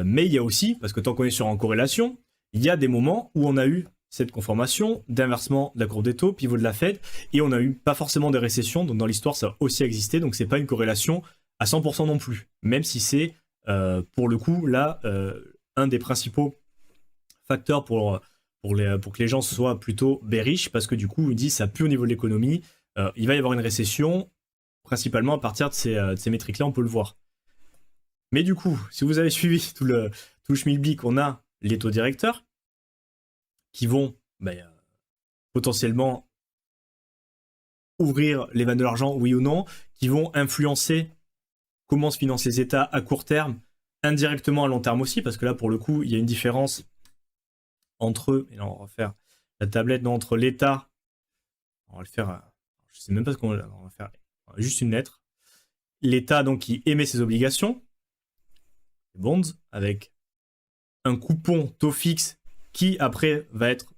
Mais il y a aussi, parce que tant qu'on est sur en corrélation, il y a des moments où on a eu cette conformation d'inversement de la courbe des taux, pivot de la Fed, et on a eu pas forcément des récessions, donc dans l'histoire ça a aussi existé, donc c'est pas une corrélation à 100% non plus, même si c'est pour le coup là un des principaux facteurs pour que les gens soient plutôt bearish, parce que du coup ils disent ça pue au niveau de l'économie, il va y avoir une récession, principalement à partir de ces métriques-là, on peut le voir. Mais du coup, si vous avez suivi tout le schmilblick, on a les taux directeurs qui vont potentiellement ouvrir les vannes de l'argent, oui ou non, qui vont influencer comment se financent les États à court terme, indirectement à long terme aussi, parce que là, pour le coup, il y a une différence entre, et là, on va faire la tablette, non, entre l'État, on va le faire, je sais même pas ce qu'on va faire, juste une lettre, l'État donc qui émet ses obligations, les bonds, avec un coupon taux fixe qui après va être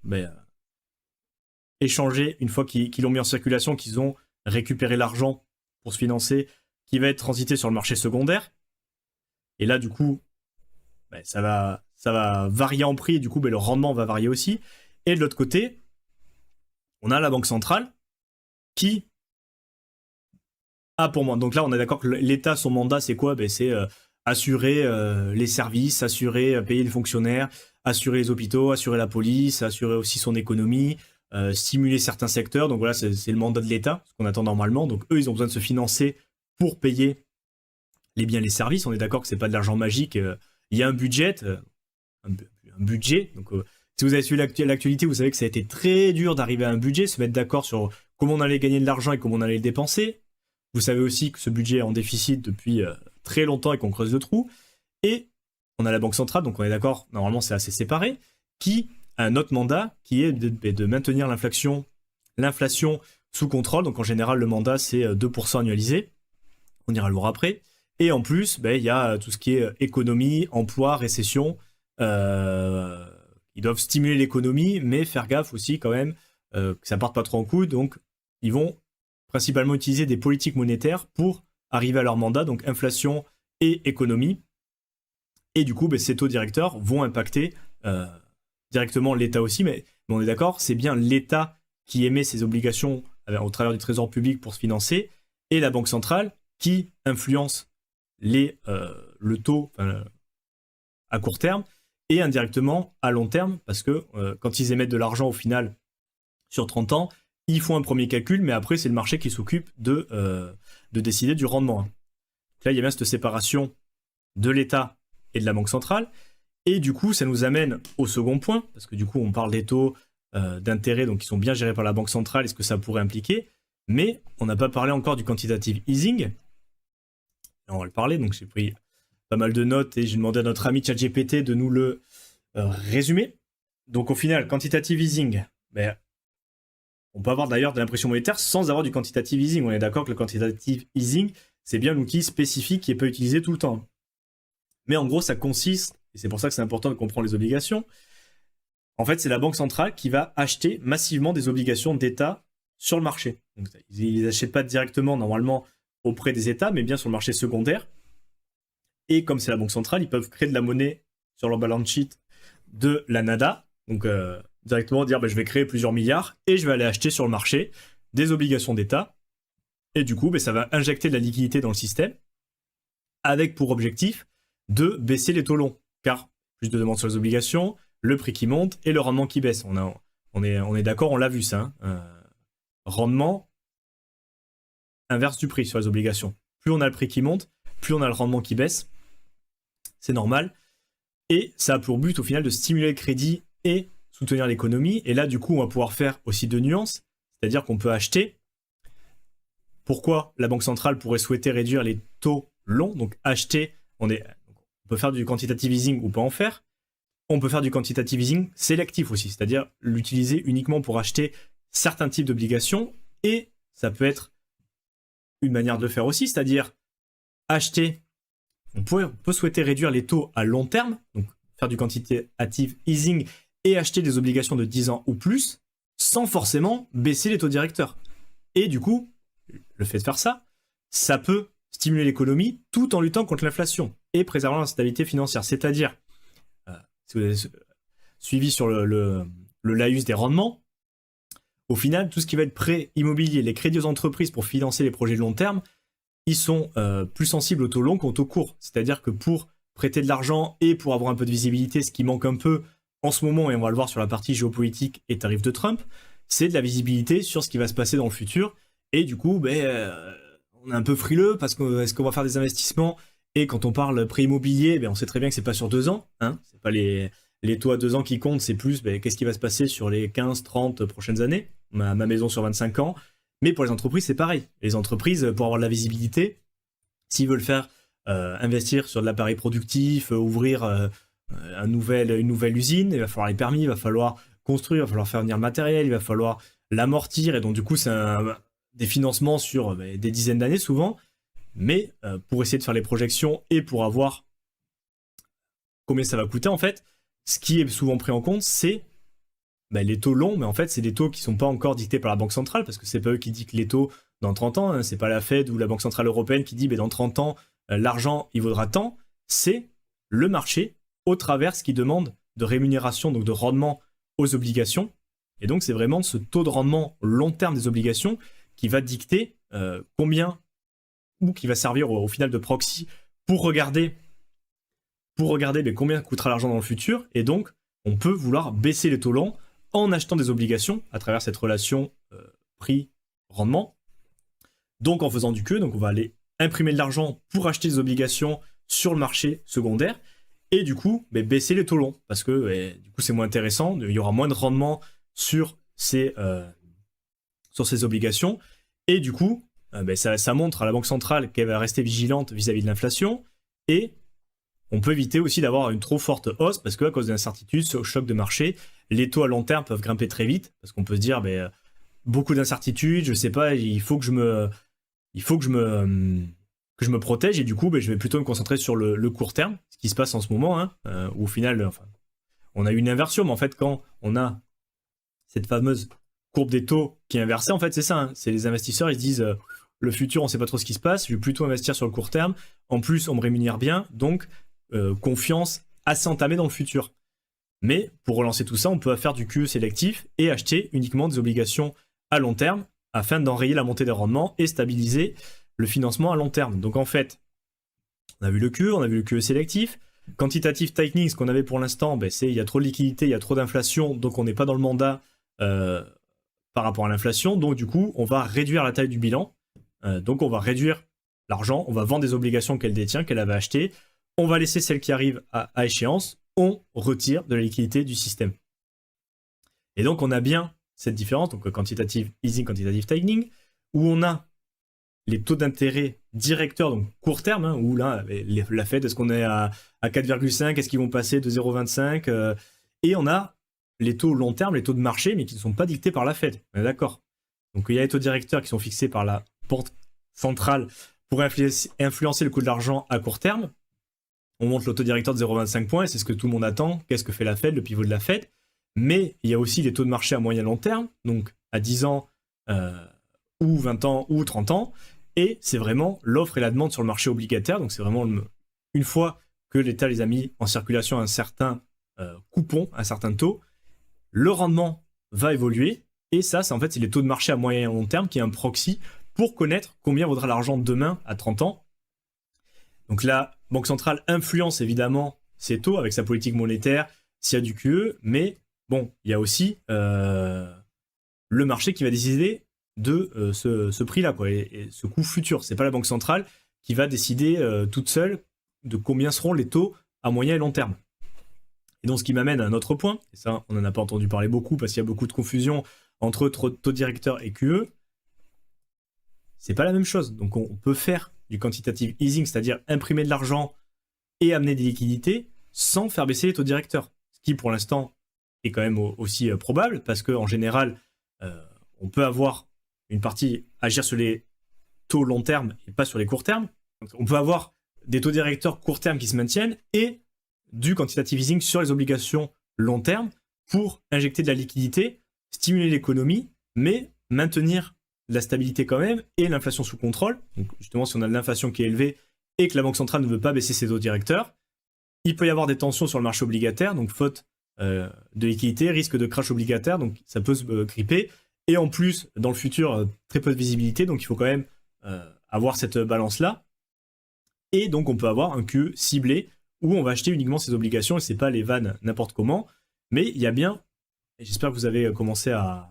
échangé une fois qu'ils l'ont mis en circulation, qu'ils ont récupéré l'argent pour se financer, qui va être transité sur le marché secondaire. Et là, du coup, ça va varier en prix, et du coup, le rendement va varier aussi. Et de l'autre côté, on a la Banque centrale qui a pour moi. Donc là, on est d'accord que l'État, son mandat, c'est quoi? C'est assurer les services, assurer payer les fonctionnaires, assurer les hôpitaux, assurer la police, assurer aussi son économie, stimuler certains secteurs. Donc voilà, c'est le mandat de l'État, ce qu'on attend normalement. Donc eux, ils ont besoin de se financer pour payer les biens et les services. On est d'accord que c'est pas de l'argent magique. Il y a un budget, un budget. Donc si vous avez suivi l'actualité, vous savez que ça a été très dur d'arriver à un budget, se mettre d'accord sur comment on allait gagner de l'argent et comment on allait le dépenser. Vous savez aussi que ce budget est en déficit depuis très longtemps et qu'on creuse le trou. Et on a la Banque centrale, donc on est d'accord, normalement c'est assez séparé, qui a un autre mandat qui est de maintenir l'inflation sous contrôle. Donc en général, le mandat c'est 2% annualisé. On ira le voir après. Et en plus, il y a tout ce qui est économie, emploi, récession. Ils doivent stimuler l'économie, mais faire gaffe aussi quand même que ça parte pas trop en couille. Donc ils vont principalement utiliser des politiques monétaires pour arriver à leur mandat, donc inflation et économie. Et du coup, ces taux directeurs vont impacter directement l'État aussi, mais on est d'accord, c'est bien l'État qui émet ses obligations au travers du trésor public pour se financer, et la Banque centrale qui influence le taux à court terme, et indirectement à long terme, parce que quand ils émettent de l'argent au final sur 30 ans, ils font un premier calcul, mais après c'est le marché qui s'occupe de décider du rendement. Donc là, il y a bien cette séparation de l'État et de la Banque centrale, et du coup, ça nous amène au second point, parce que du coup, on parle des taux d'intérêt, donc qui sont bien gérés par la Banque centrale, et ce que ça pourrait impliquer, mais on n'a pas parlé encore du quantitative easing. Et on va le parler, donc j'ai pris pas mal de notes, et j'ai demandé à notre ami ChatGPT de nous le résumer. Donc au final, quantitative easing, on peut avoir d'ailleurs de l'impression monétaire sans avoir du quantitative easing. On est d'accord que le quantitative easing, c'est bien l'outil spécifique qui est pas utilisé tout le temps. Mais en gros, ça consiste, et c'est pour ça que c'est important de comprendre les obligations, en fait, c'est la Banque centrale qui va acheter massivement des obligations d'État sur le marché. Donc, ils n'achètent pas directement, normalement, auprès des États, mais bien sur le marché secondaire. Et comme c'est la Banque centrale, ils peuvent créer de la monnaie sur leur balance sheet de la NADA. Donc, directement dire je vais créer plusieurs milliards et je vais aller acheter sur le marché des obligations d'État. Et du coup, ça va injecter de la liquidité dans le système avec pour objectif de baisser les taux longs. Car plus de demandes sur les obligations, le prix qui monte et le rendement qui baisse. On est d'accord, on l'a vu ça. Rendement inverse du prix sur les obligations. Plus on a le prix qui monte, plus on a le rendement qui baisse. C'est normal. Et ça a pour but au final de stimuler le crédit et soutenir l'économie. Et là, du coup, on va pouvoir faire aussi deux nuances. C'est-à-dire qu'on peut acheter. Pourquoi la Banque centrale pourrait souhaiter réduire les taux longs? Donc acheter, on peut faire du quantitative easing ou pas en faire. On peut faire du quantitative easing sélectif aussi, c'est-à-dire l'utiliser uniquement pour acheter certains types d'obligations. Et ça peut être une manière de le faire aussi, c'est-à-dire acheter. On peut souhaiter réduire les taux à long terme, donc faire du quantitative easing et acheter des obligations de 10 ans ou plus, sans forcément baisser les taux directeurs. Et du coup, le fait de faire ça, ça peut stimuler l'économie tout en luttant contre l'inflation. et préservant la stabilité financière. C'est-à-dire, si vous avez suivi sur le laïus des rendements, au final, tout ce qui va être prêt immobilier, les crédits aux entreprises pour financer les projets de long terme, ils sont plus sensibles au taux long qu'au taux court. C'est-à-dire que pour prêter de l'argent et pour avoir un peu de visibilité, ce qui manque un peu en ce moment, et on va le voir sur la partie géopolitique et tarifs de Trump, c'est de la visibilité sur ce qui va se passer dans le futur. Et du coup, on est un peu frileux parce que est-ce qu'on va faire des investissements? Et quand on parle prêt immobilier, on sait très bien que c'est pas sur 2 ans. Hein, c'est pas les taux à 2 ans qui comptent, c'est plus qu'est-ce qui va se passer sur les 15, 30 prochaines années. Ma maison sur 25 ans. Mais pour les entreprises, c'est pareil. Les entreprises, pour avoir de la visibilité, s'ils veulent faire investir sur de l'appareil productif, ouvrir une nouvelle usine, il va falloir les permis, il va falloir construire, il va falloir faire venir le matériel, il va falloir l'amortir. Et donc, du coup, c'est des financements sur des dizaines d'années souvent. Mais pour essayer de faire les projections et pour avoir combien ça va coûter, en fait, ce qui est souvent pris en compte, c'est les taux longs, mais en fait, c'est des taux qui ne sont pas encore dictés par la Banque centrale, parce que c'est pas eux qui dictent les taux dans 30 ans, hein, c'est pas la Fed ou la Banque centrale européenne qui dit dans 30 ans, l'argent, il vaudra tant, c'est le marché au travers ce qui demande de rémunération, donc de rendement aux obligations. Et donc, c'est vraiment ce taux de rendement long terme des obligations qui va dicter combien, ou qui va servir au final de proxy pour regarder combien coûtera l'argent dans le futur. Et donc, on peut vouloir baisser les taux longs en achetant des obligations à travers cette relation prix-rendement. Donc en faisant du QE, donc on va aller imprimer de l'argent pour acheter des obligations sur le marché secondaire et du coup baisser les taux longs parce que du coup c'est moins intéressant, il y aura moins de rendement sur ces obligations et du coup ça montre à la Banque centrale qu'elle va rester vigilante vis-à-vis de l'inflation et on peut éviter aussi d'avoir une trop forte hausse parce qu'à cause de l'incertitude, au choc de marché, les taux à long terme peuvent grimper très vite parce qu'on peut se dire beaucoup d'incertitudes, je sais pas, il faut que je me protège et du coup je vais plutôt me concentrer sur le court terme, ce qui se passe en ce moment, hein, où au final on a eu une inversion, mais en fait quand on a cette fameuse courbe des taux qui est inversée, en fait c'est ça, hein, c'est les investisseurs, ils se disent le futur on sait pas trop ce qui se passe, je vais plutôt investir sur le court terme, en plus on me rémunère bien, donc confiance assez entamée dans le futur. Mais pour relancer tout ça, on peut faire du QE sélectif et acheter uniquement des obligations à long terme afin d'enrayer la montée des rendements et stabiliser le financement à long terme. Donc en fait, on a vu le QE, on a vu le QE sélectif. Quantitative tightening, ce qu'on avait pour l'instant, c'est il y a trop de liquidité, il y a trop d'inflation, donc on n'est pas dans le mandat par rapport à l'inflation. Donc du coup, on va réduire la taille du bilan. Donc on va réduire l'argent, on va vendre des obligations qu'elle détient, qu'elle avait achetées. On va laisser celles qui arrivent à échéance, on retire de la liquidité du système. Et donc on a bien cette différence, donc quantitative easing, quantitative tightening, où on a les taux d'intérêt directeurs, donc court terme, hein, où là, la Fed, est-ce qu'on est à 4,5, est-ce qu'ils vont passer de 0,25 et on a les taux long terme, les taux de marché, mais qui ne sont pas dictés par la Fed. On est d'accord. Donc il y a les taux directeurs qui sont fixés par la Banque centrale pour influencer le coût de l'argent à court terme. On monte le taux directeur de 0,25 points, et c'est ce que tout le monde attend. Qu'est-ce que fait la Fed, le pivot de la Fed? Mais il y a aussi les taux de marché à moyen long terme, donc à 10 ans, ou 20 ans, ou 30 ans. Et c'est vraiment l'offre et la demande sur le marché obligataire. Donc c'est vraiment une fois que l'État les a mis en circulation un certain coupon, un certain taux, le rendement va évoluer. Et ça, c'est les taux de marché à moyen et long terme qui est un proxy pour connaître combien vaudra l'argent demain à 30 ans. Donc la Banque centrale influence évidemment ces taux avec sa politique monétaire s'il y a du QE, mais bon, il y a aussi le marché qui va décider de ce prix-là, quoi, et ce coût futur. C'est pas la Banque centrale qui va décider toute seule de combien seront les taux à moyen et long terme. Et donc ce qui m'amène à un autre point, et ça on n'en a pas entendu parler beaucoup parce qu'il y a beaucoup de confusion entre taux directeur et QE, c'est pas la même chose. Donc on peut faire du quantitative easing, c'est-à-dire imprimer de l'argent et amener des liquidités sans faire baisser les taux directeurs. Ce qui pour l'instant est quand même aussi probable parce qu'en général, on peut avoir une partie agir sur les taux long terme et pas sur les court terme. On peut avoir des taux directeurs court terme qui se maintiennent et du quantitative easing sur les obligations long terme pour injecter de la liquidité, stimuler l'économie, mais maintenir la stabilité quand même et l'inflation sous contrôle. Donc justement, si on a de l'inflation qui est élevée et que la Banque centrale ne veut pas baisser ses taux directeurs, il peut y avoir des tensions sur le marché obligataire, donc faute de liquidité, risque de crash obligataire, donc ça peut se gripper. Et en plus, dans le futur, très peu de visibilité, donc il faut quand même avoir cette balance-là. Et donc on peut avoir un QE ciblé où on va acheter uniquement ces obligations, et c'est pas les vannes n'importe comment, mais il y a bien, et j'espère que vous avez commencé à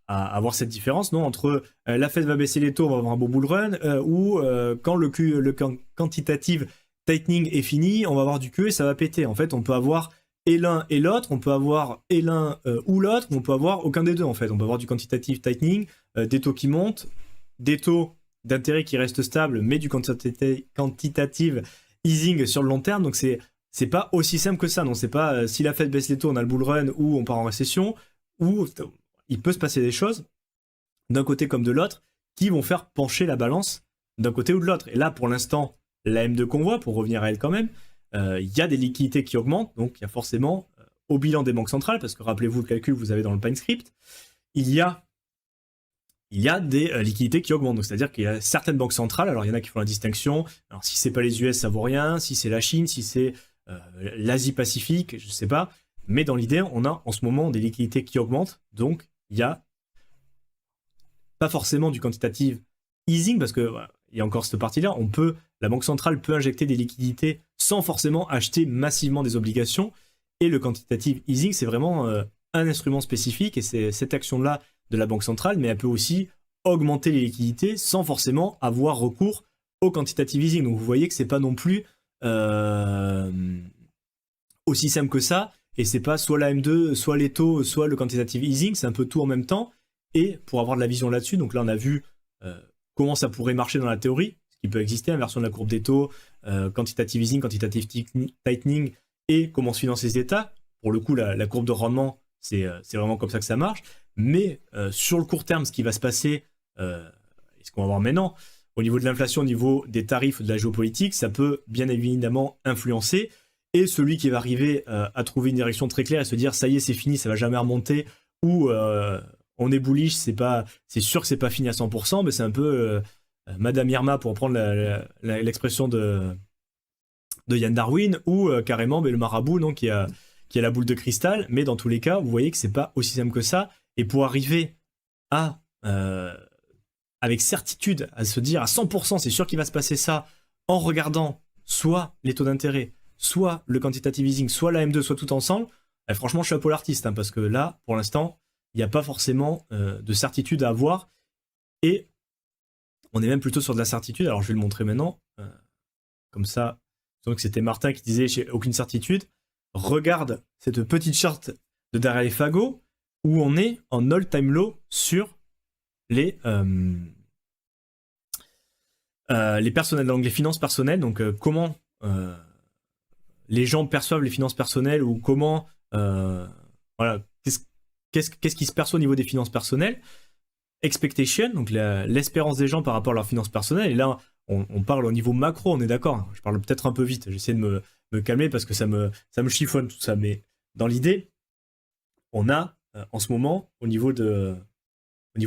avoir cette différence, non, entre la Fed va baisser les taux, on va avoir un beau bull run, ou quand le quantitative tightening est fini, on va avoir du QE et ça va péter. En fait, on peut avoir et l'un et l'autre, on peut avoir et l'un ou l'autre, on peut avoir aucun des deux en fait. On peut avoir du quantitative tightening, des taux qui montent, des taux d'intérêt qui restent stables, mais du quantitative easing sur le long terme. Donc c'est pas aussi simple que ça. Non, c'est pas si la Fed baisse les taux, on a le bull run ou on part en récession, ou il peut se passer des choses d'un côté comme de l'autre qui vont faire pencher la balance d'un côté ou de l'autre. Et là, pour l'instant, la M2 qu'on voit, pour revenir à elle quand même, il y a des liquidités qui augmentent, donc il y a forcément au bilan des banques centrales, parce que rappelez-vous le calcul que vous avez dans le Pine Script, il y a des liquidités qui augmentent. Donc c'est-à-dire qu'il y a certaines banques centrales, alors il y en a qui font la distinction, alors si c'est pas les US ça vaut rien, si c'est la Chine, si c'est l'Asie-Pacifique, je sais pas, mais dans l'idée on a en ce moment des liquidités qui augmentent, donc il y a pas forcément du quantitative easing, parce que voilà, il y a encore cette partie-là, la banque centrale peut injecter des liquidités sans forcément acheter massivement des obligations, et le quantitative easing c'est vraiment un instrument spécifique, et c'est cette action-là de la banque centrale, mais elle peut aussi augmenter les liquidités sans forcément avoir recours au quantitative easing. Donc vous voyez que c'est pas non plus aussi simple que ça, et c'est pas soit la M2, soit les taux, soit le quantitative easing, c'est un peu tout en même temps. Et pour avoir de la vision là-dessus, donc là on a vu comment ça pourrait marcher dans la théorie, ce qui peut exister, inversion de la courbe des taux, quantitative easing, quantitative tightening, et comment se financent les États. Pour le coup, la courbe de rendement, c'est vraiment comme ça que ça marche. Mais sur le court terme, ce qui va se passer, et ce qu'on va voir maintenant, au niveau de l'inflation, au niveau des tarifs, de la géopolitique, ça peut bien évidemment influencer. Et celui qui va arriver à trouver une direction très claire et se dire ça y est, c'est fini, ça va jamais remonter, ou on est bullish, c'est sûr que c'est pas fini à 100%, mais c'est un peu Madame Irma, pour prendre l'expression de Yann Darwin, ou carrément le marabout, non, qui a la boule de cristal. Mais dans tous les cas, vous voyez que c'est pas aussi simple que ça. Et pour arriver à avec certitude à se dire à 100% c'est sûr qu'il va se passer ça, en regardant soit les taux d'intérêt, soit le quantitative easing, soit la M2, soit tout ensemble, franchement je suis un peu l'artiste, hein, parce que là pour l'instant il n'y a pas forcément de certitude à avoir, et on est même plutôt sur de la certitude. Alors je vais le montrer maintenant, comme ça. Donc c'était Martin qui disait j'ai aucune certitude. Regarde cette petite charte de Daryl Fago où on est en all-time low sur les personnels, donc les finances personnelles, donc comment les gens perçoivent les finances personnelles, ou comment voilà, qu'est-ce qui se perçoit au niveau des finances personnelles. Expectation, donc l'espérance des gens par rapport à leurs finances personnelles. Et là on parle au niveau macro, on est d'accord, je parle peut-être un peu vite, j'essaie de me calmer parce que ça me chiffonne tout ça, mais dans l'idée on a en ce moment au niveau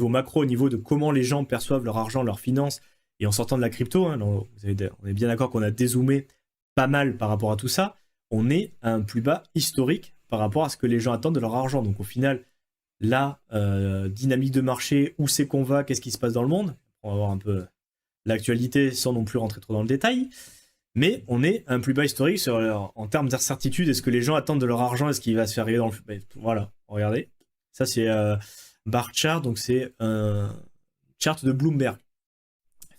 macro, au niveau de comment les gens perçoivent leur argent, leurs finances, et en sortant de la crypto, hein, on est bien d'accord qu'on a dézoomé pas mal par rapport à tout ça, on est à un plus bas historique par rapport à ce que les gens attendent de leur argent. Donc au final, la dynamique de marché, où c'est qu'on va, qu'est-ce qui se passe dans le monde, on va voir un peu l'actualité sans non plus rentrer trop dans le détail, mais on est à un plus bas historique en termes d'incertitude. Est-ce que les gens attendent de leur argent, est-ce qu'il va se faire arriver dans le futur? Voilà, regardez, ça c'est bar chart, donc c'est un chart de Bloomberg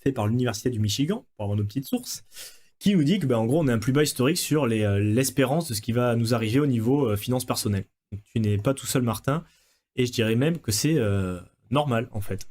fait par l'université du Michigan, pour avoir nos petites sources, qui nous dit que en gros on est un plus bas historique sur l'espérance de ce qui va nous arriver au niveau finances personnelles. Donc, tu n'es pas tout seul, Martin, et je dirais même que c'est normal en fait.